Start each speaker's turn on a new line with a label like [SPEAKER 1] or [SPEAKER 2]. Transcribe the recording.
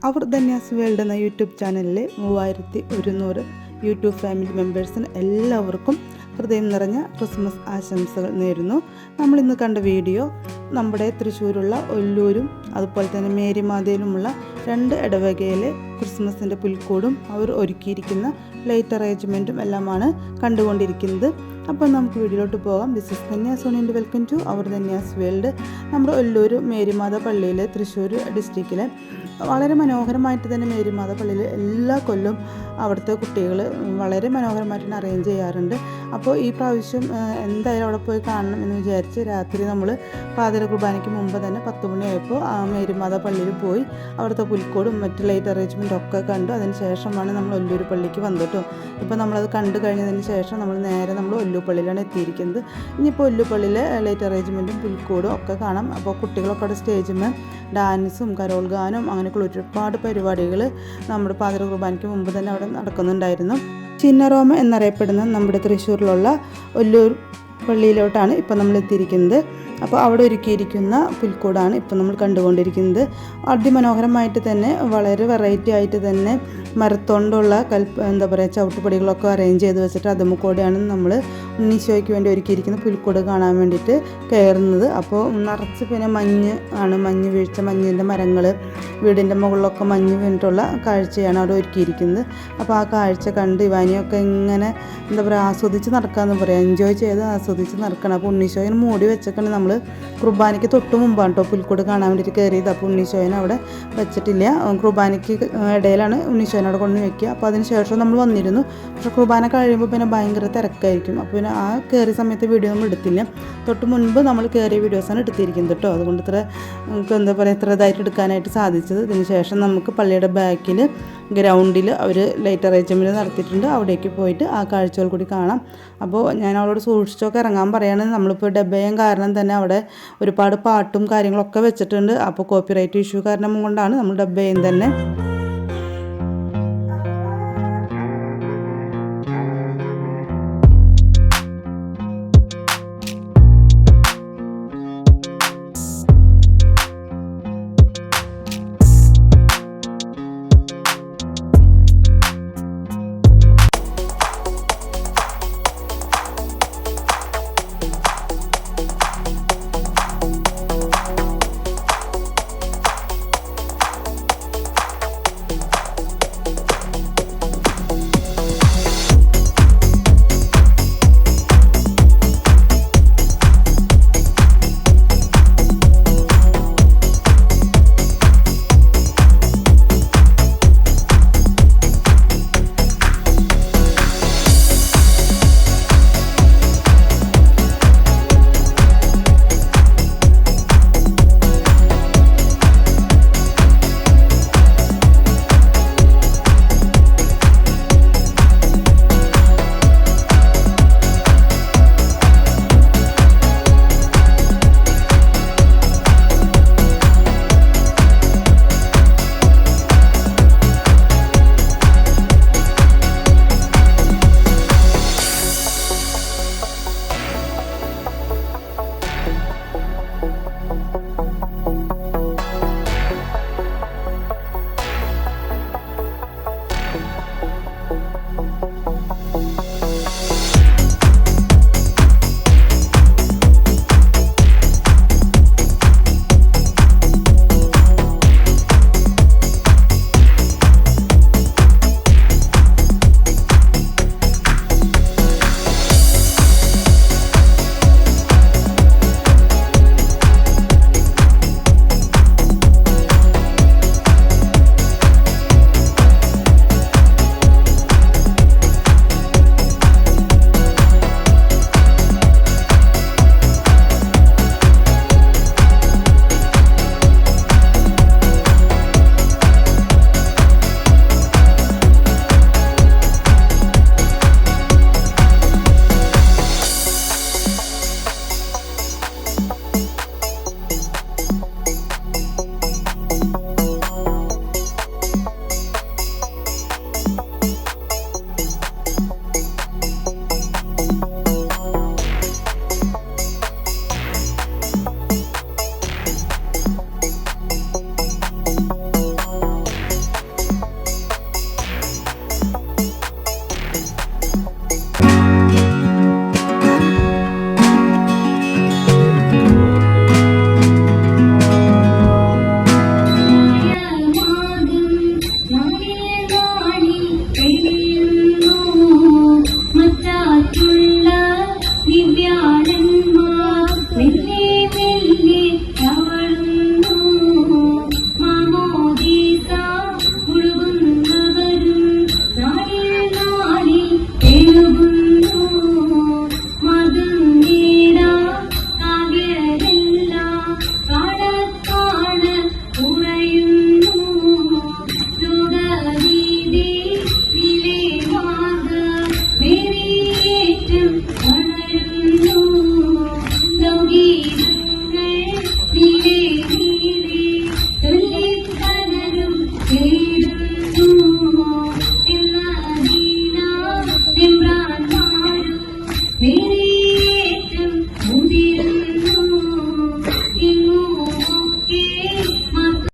[SPEAKER 1] അവർ Dhanya's world എന്ന YouTube ചാനലിലെ 3100 YouTube family മെമ്പേഴ്സിന് എല്ലാവർക്കും ഹൃദയം നിറഞ്ഞ ക്രിസ്മസ് ആശംസകൾ നേരുന്നു. നമ്മളിന്ന് കണ്ട വീഡിയോ നമ്മുടെ തൃശ്ശൂരുള്ള ഒല്ലൂരും അതുപോലെ തന്നെ മേരിമാതയിലുമുള്ള 2 ഇടവകയിലെ ക്രിസ്മസിൻ്റെ പുൽക്കൂടും അവർ ഒരുക്കിയിരിക്കുന്ന ലൈറ്റ് അറേഞ്ച്മെൻറ്റും എല്ലാമാണ് കണ്ടുകൊണ്ടിരിക്കുന്നത്. അപ്പോൾ നമുക്ക് വീഡിയോയിലോട്ട് പോകാം. This is Dhanya's own and welcome to our Dhanya's world. നമ്മുടെ ഒല്ലൂർ മേരിമാത പള്ളിയിലെ തൃശ്ശൂർ ഡിസ്ട്രിക്റ്റിലെ വളരെ മനോഹരമായിട്ട് തന്നെ മേരിമാത പള്ളിയിൽ എല്ലാ കൊല്ലവും അവിടുത്തെ കുട്ടികൾ വളരെ മനോഹരമായിട്ട് തന്നെ അറേഞ്ച് ചെയ്യാറുണ്ട്. അപ്പോൾ ഈ പ്രാവശ്യം എന്തായാലും അവിടെ പോയി കാണണം എന്ന് വിചാരിച്ച് രാത്രി നമ്മൾ പാതിര കുർബാനയ്ക്ക് മുമ്പ് തന്നെ 10 മണിയായപ്പോൾ മേരിമാത പള്ളിയിൽ പോയി അവിടുത്തെ പുൽക്കോടും മറ്റ് ലൈറ്റ് അറേഞ്ച്മെൻറ്റും ഒക്കെ കണ്ടു. അതിന് ശേഷമാണ് നമ്മൾ ഒല്ലൂർ പള്ളിക്ക് വന്നിട്ടോ. ഇപ്പോൾ നമ്മളത് കണ്ടു കഴിഞ്ഞതിന് ശേഷം നമ്മൾ നേരെ നമ്മൾ ഒല്ലൂർ പള്ളിയിലാണ് എത്തിയിരിക്കുന്നത്. ഇനിയിപ്പോൾ ഒല്ലൂർ പള്ളിയിലെ ലൈറ്റ് അറേഞ്ച്മെൻറ്റും പുൽക്കോടും ഒക്കെ കാണാം. അപ്പോൾ കുട്ടികളൊക്കെ അവിടെ സ്റ്റേജിൽ ഡാൻസും കരോൾ ഗാനും അങ്ങനെയൊക്കെയുള്ള ഒരുപാട് പരിപാടികൾ നമ്മുടെ പാതിര കുർബാനയ്ക്ക് മുമ്പ് തന്നെ അവിടെ നടക്കുന്നുണ്ടായിരുന്നു. ചിന്നറോമ എന്നറിയപ്പെടുന്ന നമ്മുടെ തൃശ്ശൂരിലുള്ള ഒല്ലൂർ പള്ളിയിലോട്ടാണ് ഇപ്പോൾ നമ്മൾ എത്തിയിരിക്കുന്നത്. അപ്പോൾ അവിടെ ഒരുക്കിയിരിക്കുന്ന പുൽക്കൂടാണ് ഇപ്പോൾ നമ്മൾ കണ്ടുകൊണ്ടിരിക്കുന്നത്. അതിമനോഹരമായിട്ട് തന്നെ വളരെ വെറൈറ്റി ആയിട്ട് തന്നെ മരത്തോണ്ടുള്ള ചവിട്ടുപടികളൊക്കെ അറേഞ്ച് ചെയ്ത് വെച്ചിട്ട് അതുമുക്കൂടെയാണ് നമ്മൾ ഉണ്ണീശോയ്ക്ക് വേണ്ടി ഒരുക്കിയിരിക്കുന്ന പുൽക്കൂട് കാണാൻ വേണ്ടിയിട്ട് കയറുന്നത്. അപ്പോൾ നിറച്ച് പിന്നെ മഞ്ഞ് വീഴ്ച, മഞ്ഞിൻ്റെ മരങ്ങൾ, വീടിൻ്റെ മുകളിലൊക്കെ മഞ്ഞ് വീണിട്ടുള്ള കാഴ്ചയാണ് അവിടെ ഒരുക്കിയിരിക്കുന്നത്. അപ്പോൾ ആ കാഴ്ച കണ്ട് ഇവാനിയൊക്കെ ഇങ്ങനെ ആസ്വദിച്ച് നടക്കാമെന്ന് പറയാം, എൻജോയ് ചെയ്ത് ആസ്വദിച്ച് നടക്കണം. അപ്പോൾ ഉണ്ണീശോയിന് മൂടി വെച്ചൊക്കെ നമ്മൾ കുർബാനയ്ക്ക് തൊട്ട് മുമ്പാണ് കേട്ടോ പുൽക്കൂട് കാണാൻ വേണ്ടിയിട്ട് കയറിയത്. അപ്പോൾ ഉണ്ണീശോയിനെ അവിടെ വെച്ചിട്ടില്ല, കുർബാനയ്ക്ക് ഇടയിലാണ് ഉണ്ണീശോയിനെ അവിടെ കൊണ്ട് വയ്ക്കുക. അപ്പോൾ അതിന് ശേഷം നമ്മൾ വന്നിരുന്നു. പക്ഷേ കുർബാന കഴിയുമ്പോൾ പിന്നെ ഭയങ്കര തിരക്കായിരിക്കും. അപ്പോൾ പിന്നെ ആ കയറിയ സമയത്ത് വീഡിയോ നമ്മൾ എടുത്തില്ല. തൊട്ട് മുൻപ് നമ്മൾ കയറിയ വീഡിയോസാണ് എടുത്തിരിക്കുന്നത് കേട്ടോ. അതുകൊണ്ട് ഇത്ര ഇതായിട്ട് എടുക്കാനായിട്ട് സാധിച്ചത്. ഇതിന് ശേഷം നമുക്ക് പള്ളിയുടെ ബാക്കിൽ ഗ്രൗണ്ടിൽ അവർ ലൈറ്റ് അറേഞ്ച്മെൻറ്റ് നടത്തിയിട്ടുണ്ട്. അവിടേക്ക് പോയിട്ട് ആ കാഴ്ചകൾ കൂടി കാണാം. അപ്പോൾ ഞാൻ അവളോട് സൂക്ഷിച്ചൊക്കെ ഇറങ്ങാൻ പറയുകയാണ്. നമ്മളിപ്പോൾ ഡബ്ബയും കാരണം തന്നെ അവിടെ ഒരുപാട് പാട്ടും കാര്യങ്ങളൊക്കെ വെച്ചിട്ടുണ്ട്. അപ്പോൾ കോപ്പിറൈറ്റ് ഇഷ്യൂ കാരണം കൊണ്ടാണ് നമ്മൾ ഡബ്ബയും തന്നെ